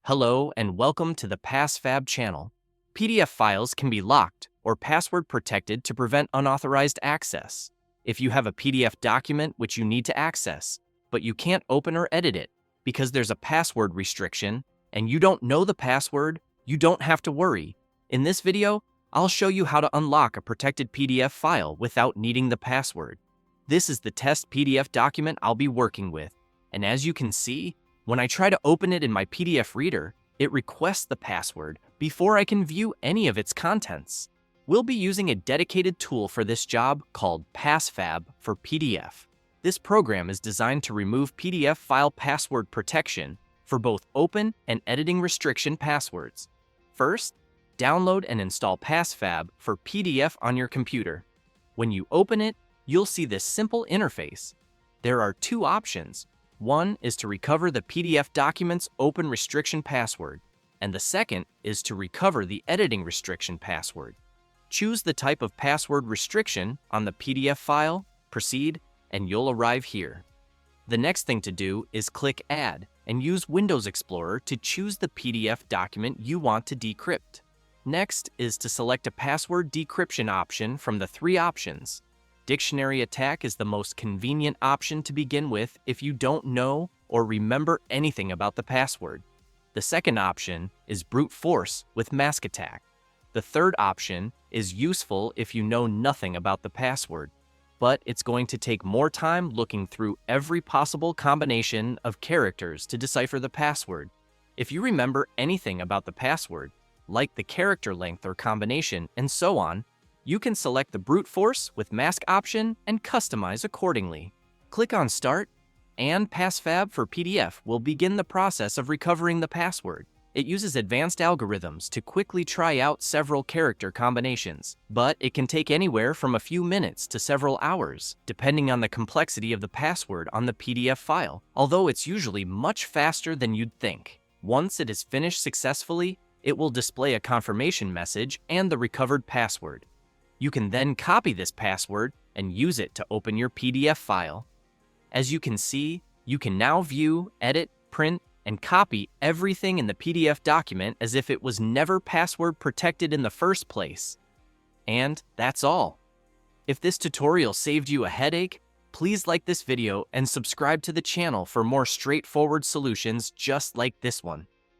Hello and welcome to the PassFab channel. PDF files can be locked or password protected to prevent unauthorized access. If you have a PDF document which you need to access, but you can't open or edit it because there's a password restriction and you don't know the password, you don't have to worry. In this video, I'll show you how to unlock a protected PDF file without needing the password. This is the test PDF document I'll be working with, and as you can see, when I try to open it in my PDF reader, it requests the password before I can view any of its contents. We'll be using a dedicated tool for this job called PassFab for PDF. This program is designed to remove PDF file password protection for both open and editing restriction passwords. First, download and install PassFab for PDF on your computer. When you open it, you'll see this simple interface. There are two options. One is to recover the PDF document's open restriction password, and the second is to recover the editing restriction password. Choose the type of password restriction on the PDF file, proceed, and you'll arrive here. The next thing to do is click Add and use Windows Explorer to choose the PDF document you want to decrypt. Next is to select a password decryption option from the three options. Dictionary attack is the most convenient option to begin with if you don't know or remember anything about the password. The second option is brute force with mask attack. The third option is useful if you know nothing about the password, but it's going to take more time looking through every possible combination of characters to decipher the password. If you remember anything about the password, like the character length or combination and so on, you can select the brute force with mask option and customize accordingly. Click on Start, and PassFab for PDF will begin the process of recovering the password. It uses advanced algorithms to quickly try out several character combinations, but it can take anywhere from a few minutes to several hours, depending on the complexity of the password on the PDF file, although it's usually much faster than you'd think. Once it is finished successfully, it will display a confirmation message and the recovered password. You can then copy this password and use it to open your PDF file. As you can see, you can now view, edit, print, and copy everything in the PDF document as if it was never password protected in the first place. And that's all. If this tutorial saved you a headache, please like this video and subscribe to the channel for more straightforward solutions just like this one.